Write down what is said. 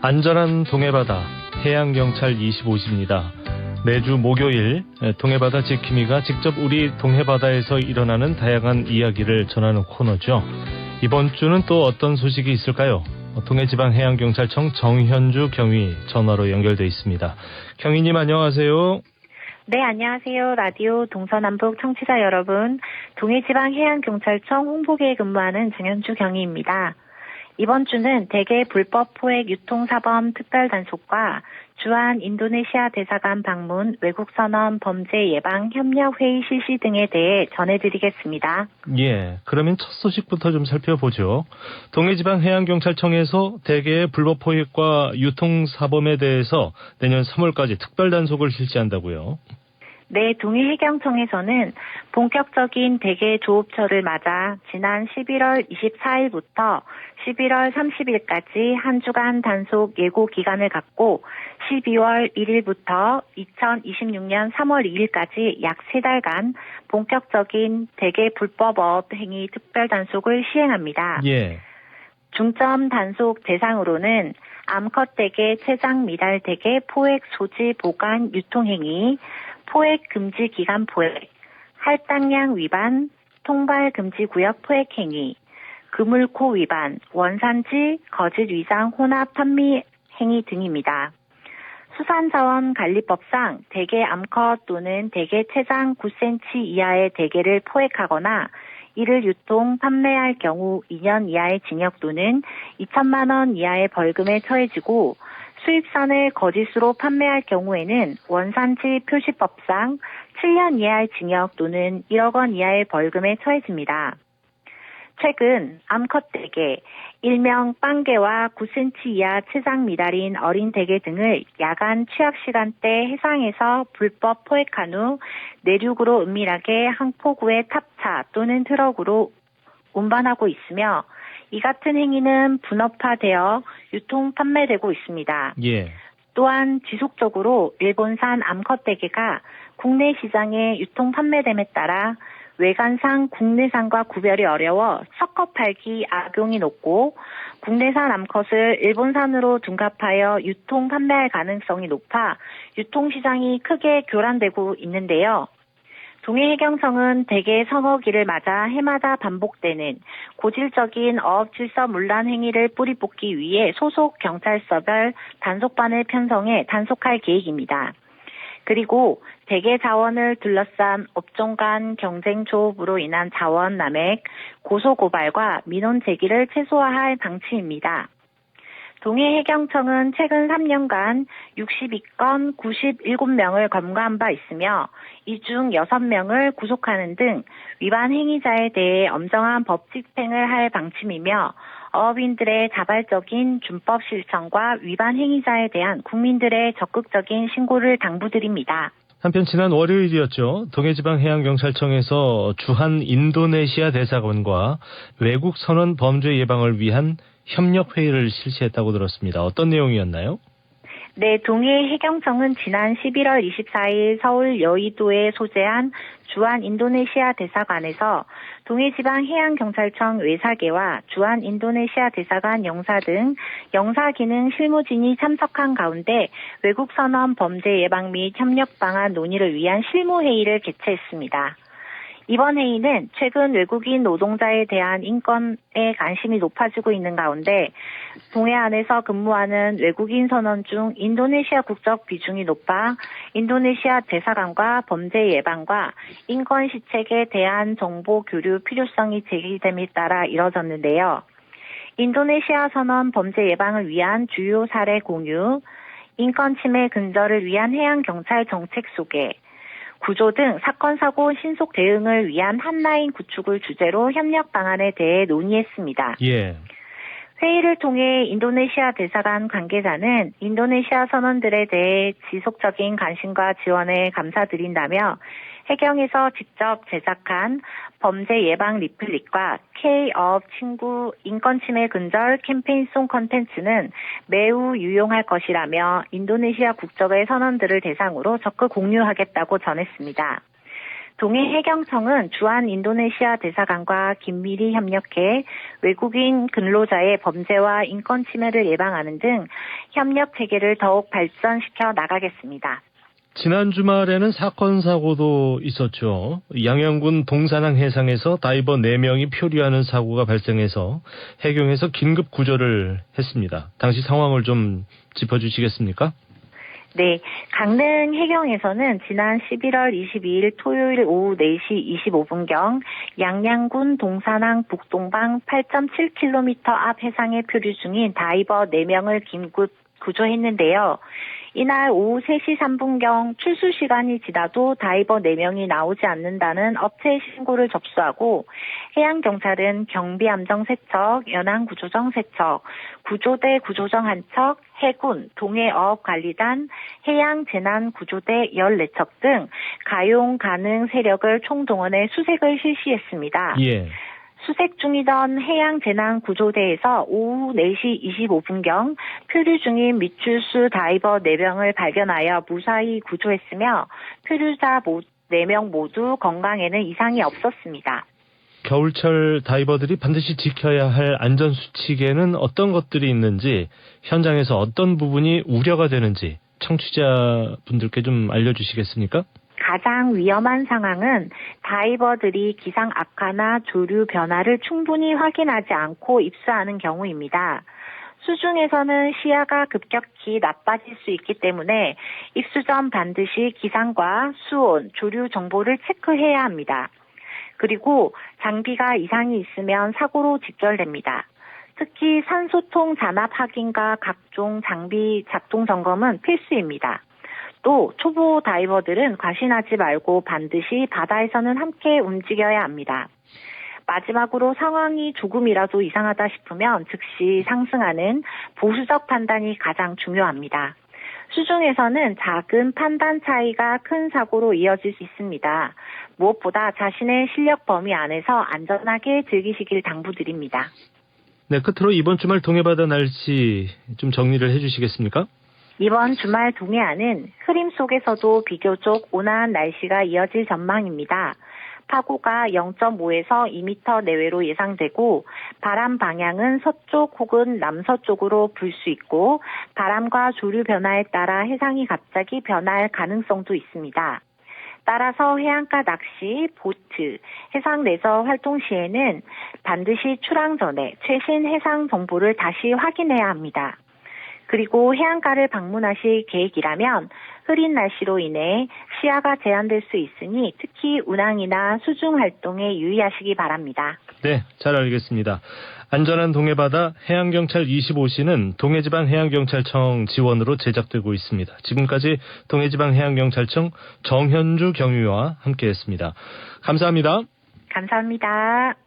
안전한 동해바다 해양경찰 25시입니다. 매주 목요일 동해바다 지킴이가 직접 우리 동해바다에서 일어나는 다양한 이야기를 전하는 코너죠. 이번 주는 또 어떤 소식이 있을까요? 동해지방해양경찰청 정현주 경위 전화로 연결돼 있습니다. 경위님 안녕하세요. 네, 안녕하세요. 라디오 동서남북 청취자 여러분. 동해지방해양경찰청 홍보계에 근무하는 정현주 경위입니다. 이번 주는 대개 불법 포획 유통사범 특별단속과 주한 인도네시아 대사관 방문, 외국선원 범죄 예방 협력회의 실시 등에 대해 전해드리겠습니다. 예, 그러면 첫 소식부터 좀 살펴보죠. 동해지방해양경찰청에서 대개의 불법 포획과 유통사범에 대해서 내년 3월까지 특별단속을 실시한다고요? 네, 동해해경청에서는 본격적인 대개 조업철을 맞아 지난 11월 24일부터 11월 30일까지 한 주간 단속 예고 기간을 갖고 12월 1일부터 2026년 3월 2일까지 약 3달간 본격적인 대개 불법어업 행위 특별단속을 시행합니다. 예. 중점 단속 대상으로는 암컷 대개, 채장 미달 대개, 포획 소지 보관 유통행위, 포획 금지 기간 포획, 할당량 위반, 통발 금지 구역 포획 행위, 그물코 위반, 원산지 거짓 위장 혼합 판매 행위 등입니다. 수산자원관리법상 대개 암컷 또는 대개 체장 9cm 이하의 대개를 포획하거나 이를 유통, 판매할 경우 2년 이하의 징역 또는 2천만 원 이하의 벌금에 처해지고 수입선을 거짓으로 판매할 경우에는 원산지 표시법상 7년 이하의 징역 또는 1억 원 이하의 벌금에 처해집니다. 최근 암컷 대개, 일명 빵개와 9cm 이하 체장 미달인 어린 대개 등을 야간 취약 시간대 해상에서 불법 포획한 후 내륙으로 은밀하게 항포구에 탑차 또는 트럭으로 운반하고 있으며 이 같은 행위는 분업화되어 유통 판매되고 있습니다. 예. 또한 지속적으로 일본산 암컷 대개가 국내 시장에 유통 판매됨에 따라 외관상 국내산과 구별이 어려워 섞어 팔기 악용이 높고 국내산 암컷을 일본산으로 둔갑하여 유통 판매할 가능성이 높아 유통시장이 크게 교란되고 있는데요. 동해해경청은 대개 선어기를 맞아 해마다 반복되는 고질적인 어업질서 문란 행위를 뿌리 뽑기 위해 소속 경찰서별 단속반을 편성해 단속할 계획입니다. 그리고 대개 자원을 둘러싼 업종 간 경쟁 조업으로 인한 자원 남획, 고소고발과 민원 제기를 최소화할 방침입니다. 동해해경청은 최근 3년간 62건 97명을 검거한 바 있으며 이 중 6명을 구속하는 등 위반 행위자에 대해 엄정한 법 집행을 할 방침이며 어업인들의 자발적인 준법 실천과 위반 행위자에 대한 국민들의 적극적인 신고를 당부드립니다. 한편 지난 월요일이었죠. 동해지방해양경찰청에서 주한 인도네시아 대사관과 외국 선원 범죄 예방을 위한 협력회의를 실시했다고 들었습니다. 어떤 내용이었나요? 네, 동해해경청은 지난 11월 24일 서울 여의도에 소재한 주한 인도네시아 대사관에서 동해지방해양경찰청 외사계와 주한 인도네시아 대사관 영사 등 영사기능 실무진이 참석한 가운데 외국선원 범죄 예방 및 협력 방안 논의를 위한 실무회의를 개최했습니다. 이번 회의는 최근 외국인 노동자에 대한 인권에 관심이 높아지고 있는 가운데 동해안에서 근무하는 외국인 선원 중 인도네시아 국적 비중이 높아 인도네시아 대사관과 범죄 예방과 인권 시책에 대한 정보 교류 필요성이 제기됨에 따라 이뤄졌는데요. 인도네시아 선원 범죄 예방을 위한 주요 사례 공유, 인권 침해 근절을 위한 해양경찰 정책 소개, 구조 등 사건, 사고, 신속 대응을 위한 한라인 구축을 주제로 협력 방안에 대해 논의했습니다. 예. 회의를 통해 인도네시아 대사관 관계자는 인도네시아 선원들에 대해 지속적인 관심과 지원에 감사드린다며 해경에서 직접 제작한 범죄 예방 리플릿과 K-업 친구 인권침해 근절 캠페인송 콘텐츠는 매우 유용할 것이라며 인도네시아 국적의 선원들을 대상으로 적극 공유하겠다고 전했습니다. 동해해경청은 주한 인도네시아 대사관과 긴밀히 협력해 외국인 근로자의 범죄와 인권 침해를 예방하는 등 협력 체계를 더욱 발전시켜 나가겠습니다. 지난 주말에는 사건 사고도 있었죠. 양양군 동산항 해상에서 다이버 4명이 표류하는 사고가 발생해서 해경에서 긴급 구조를 했습니다. 당시 상황을 좀 짚어주시겠습니까? 네, 강릉 해경에서는 지난 11월 22일 토요일 오후 4시 25분경 양양군 동산항 북동방 8.7km 앞 해상에 표류 중인 다이버 4명을 긴급 구조했는데요. 이날 오후 3시 3분경 출수 시간이 지나도 다이버 4명이 나오지 않는다는 업체 신고를 접수하고 해양경찰은 경비함정 3척, 연안구조정 3척, 구조대 구조정 1척, 해군, 동해어업관리단, 해양재난구조대 14척 등 가용 가능 세력을 총동원해 수색을 실시했습니다. 예. 수색 중이던 해양재난구조대에서 오후 4시 25분경 표류 중인 미추수 다이버 4명을 발견하여 무사히 구조했으며 표류자 4명 모두 건강에는 이상이 없었습니다. 겨울철 다이버들이 반드시 지켜야 할 안전수칙에는 어떤 것들이 있는지, 현장에서 어떤 부분이 우려가 되는지 청취자분들께 좀 알려주시겠습니까? 가장 위험한 상황은 다이버들이 기상 악화나 조류 변화를 충분히 확인하지 않고 입수하는 경우입니다. 수중에서는 시야가 급격히 나빠질 수 있기 때문에 입수 전 반드시 기상과 수온, 조류 정보를 체크해야 합니다. 그리고 장비가 이상이 있으면 사고로 직결됩니다. 특히 산소통 잔압 확인과 각종 장비 작동 점검은 필수입니다. 또 초보 다이버들은 과신하지 말고 반드시 바다에서는 함께 움직여야 합니다. 마지막으로 상황이 조금이라도 이상하다 싶으면 즉시 상승하는 보수적 판단이 가장 중요합니다. 수중에서는 작은 판단 차이가 큰 사고로 이어질 수 있습니다. 무엇보다 자신의 실력 범위 안에서 안전하게 즐기시길 당부드립니다. 네, 끝으로 이번 주말 동해바다 날씨 좀 정리를 해주시겠습니까? 이번 주말 동해안은 흐림 속에서도 비교적 온화한 날씨가 이어질 전망입니다. 파고가 0.5에서 2m 내외로 예상되고 바람 방향은 서쪽 혹은 남서쪽으로 불 수 있고 바람과 조류 변화에 따라 해상이 갑자기 변할 가능성도 있습니다. 따라서 해안가 낚시, 보트, 해상 내서 활동 시에는 반드시 출항 전에 최신 해상 정보를 다시 확인해야 합니다. 그리고 해안가를 방문하실 계획이라면 흐린 날씨로 인해 시야가 제한될 수 있으니 특히 운항이나 수중 활동에 유의하시기 바랍니다. 네, 잘 알겠습니다. 안전한 동해바다 해양경찰 25시는 동해지방해양경찰청 지원으로 제작되고 있습니다. 지금까지 동해지방해양경찰청 정현주 경위와 함께했습니다. 감사합니다. 감사합니다.